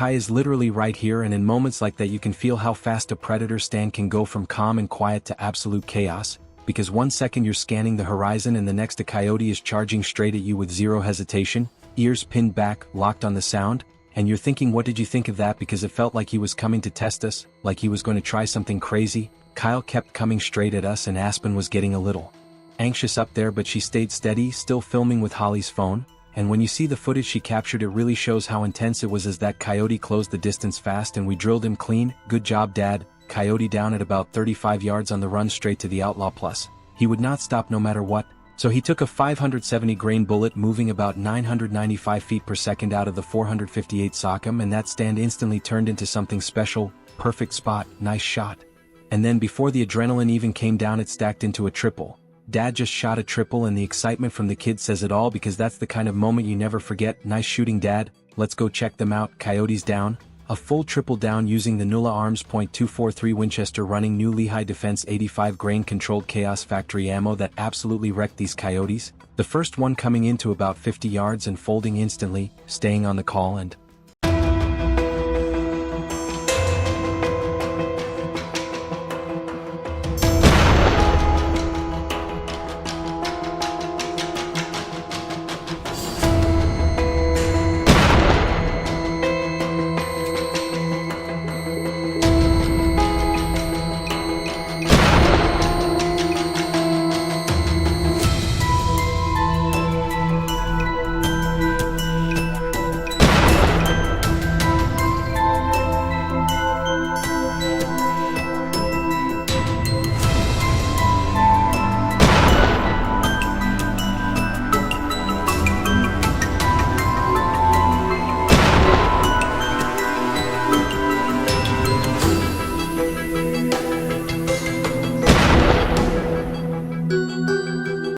Kai is literally right here, and in moments like that you can feel how fast a predator stand can go from calm and quiet to absolute chaos, because 1 second you're scanning the horizon and the next a coyote is charging straight at you with zero hesitation, ears pinned back, locked on the sound, and you're thinking, what did you think of that? Because it felt like he was coming to test us, like he was going to try something crazy. Kyle kept coming straight at us and Aspen was getting a little anxious up there, but she stayed steady, still filming with Holly's phone, and when you see the footage she captured it really shows how intense it was as that coyote closed the distance fast and we drilled him clean. Good job, Dad. Coyote down at about 35 yards on the run straight to the outlaw plus. He would not stop no matter what. So he took a 570 grain bullet moving about 995 feet per second out of the 458 sock'em, and that stand instantly turned into something special. Perfect spot, nice shot. And then before the adrenaline even came down it stacked into a triple. Dad just shot a triple and the excitement from the kids says it all, because that's the kind of moment you never forget. Nice shooting, Dad. Let's go check them out. Coyotes down. A full triple down using the Nula Arms .243 Winchester running new Lehigh Defense 85 grain controlled Chaos factory ammo that absolutely wrecked these coyotes. The first one coming into about 50 yards and folding instantly, staying on the call and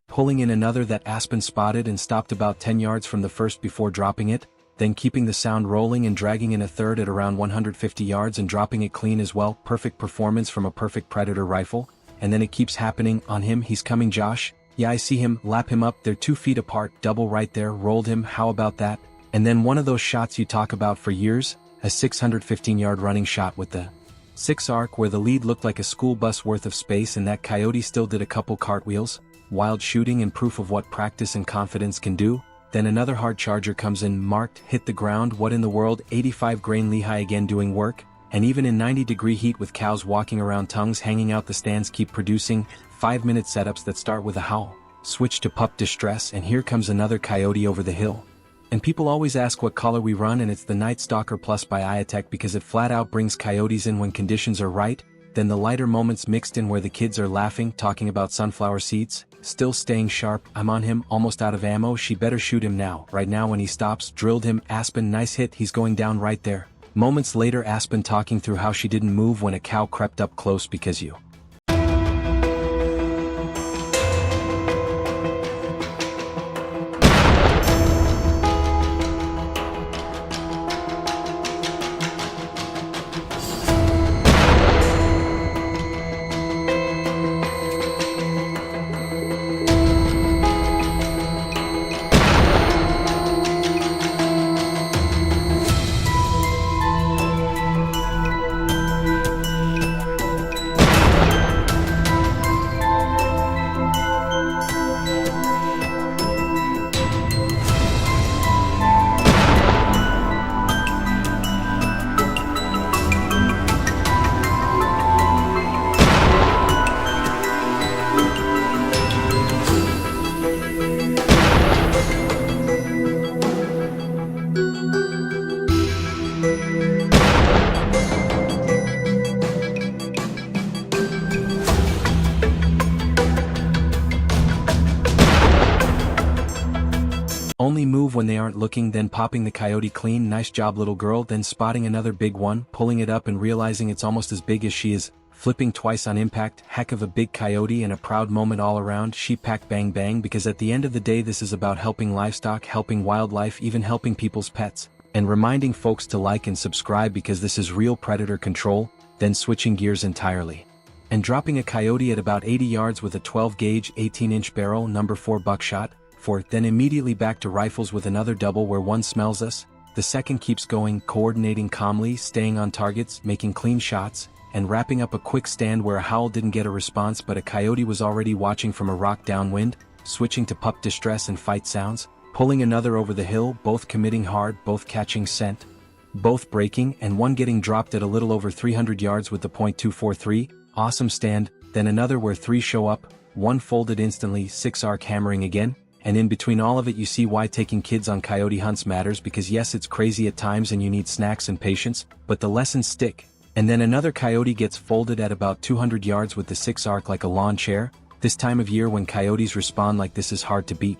pulling in another that Aspen spotted and stopped about 10 yards from the first before dropping it, then keeping the sound rolling and dragging in a third at around 150 yards and dropping it clean as well. Perfect performance from a perfect Predator rifle. And then it keeps happening on him. He's coming, Josh. Yeah, I see him. Lap him up. They're 2 feet apart. Double right there. Rolled him. How about that? And then one of those shots you talk about for years, a 615-yard running shot with the 6 arc where the lead looked like a school bus worth of space and that coyote still did a couple cartwheels. Wild shooting and proof of what practice and confidence can do. Then another hard charger comes in, marked, hit the ground. What in the world? 85 grain Lehigh again doing work. And even in 90-degree heat with cows walking around, tongues hanging out, the stands keep producing 5-minute setups that start with a howl. Switch to pup distress, and here comes another coyote over the hill. And people always ask what color we run, and it's the Night Stalker Plus by Iatech because it flat out brings coyotes in when conditions are right. Then the lighter moments mixed in where the kids are laughing, talking about sunflower seeds. Still staying sharp. I'm on him, almost out of ammo. She better shoot him now. Right now when he stops. Drilled him. Aspen, nice hit. He's going down right there. Moments later, Aspen talking through how she didn't move when a cow crept up close because you only move when they aren't looking, then popping the coyote clean. Nice job, little girl. Then spotting another big one, pulling it up and realizing it's almost as big as she is, flipping twice on impact. Heck of a big coyote and a proud moment all around. Sheep pack bang bang, because at the end of the day this is about helping livestock, helping wildlife, even helping people's pets, and reminding folks to like and subscribe because this is real predator control. Then switching gears entirely and dropping a coyote at about 80 yards with a 12 gauge 18-inch barrel number 4 buckshot. Then immediately back to rifles with another double where one smells us, the second keeps going, coordinating calmly, staying on targets, making clean shots, and wrapping up a quick stand where a howl didn't get a response but a coyote was already watching from a rock downwind, switching to pup distress and fight sounds, pulling another over the hill, both committing hard, both catching scent, both breaking, and one getting dropped at a little over 300 yards with the .243, awesome stand, then another where 3 show up, 1 folded instantly, 6 arc hammering again, and in between all of it you see why taking kids on coyote hunts matters, because yes, it's crazy at times and you need snacks and patience, but the lessons stick. And then another coyote gets folded at about 200 yards with the 6 arc like a lawn chair. This time of year when coyotes respond like this is hard to beat.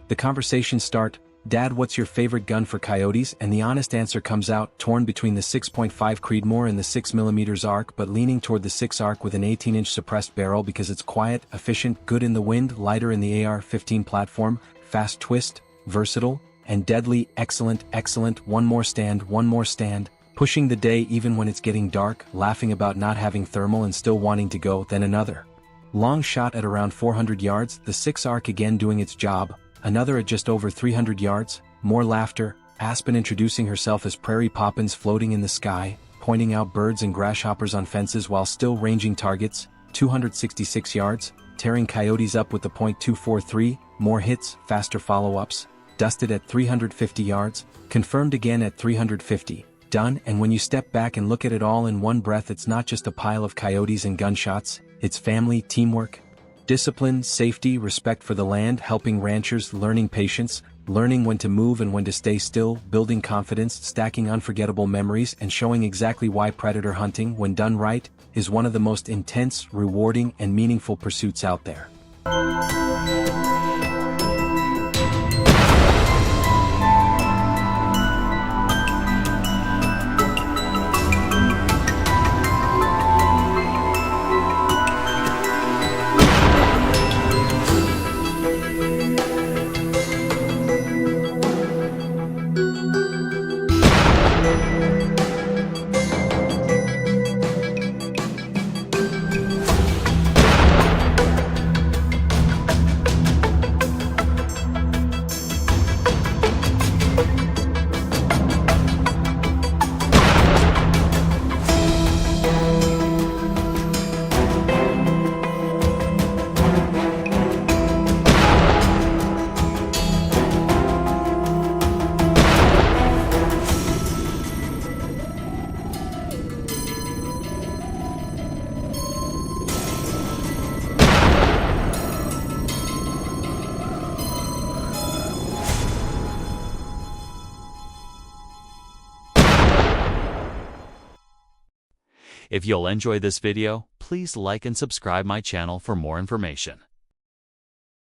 The conversations start, "Dad, what's your favorite gun for coyotes?" And the honest answer comes out, torn between the 6.5 Creedmoor and the 6mm ARC, but leaning toward the 6 ARC with an 18-inch suppressed barrel because it's quiet, efficient, good in the wind, lighter in the AR-15 platform, fast twist, versatile, and deadly, excellent, one more stand, pushing the day even when it's getting dark, laughing about not having thermal and still wanting to go, then another long shot at around 400 yards, the 6 ARC again doing its job, another at just over 300 yards, more laughter, Aspen introducing herself as Prairie Poppins floating in the sky, pointing out birds and grasshoppers on fences while still ranging targets, 266 yards, tearing coyotes up with the .243, more hits, faster follow-ups, dusted at 350 yards, confirmed again at 350, done. And when you step back and look at it all in one breath, it's not just a pile of coyotes and gunshots, it's family, teamwork, discipline, safety, respect for the land, helping ranchers, learning patience, learning when to move and when to stay still, building confidence, stacking unforgettable memories, and showing exactly why predator hunting, when done right, is one of the most intense, rewarding, and meaningful pursuits out there. If you'll enjoy this video, please like and subscribe my channel for more information.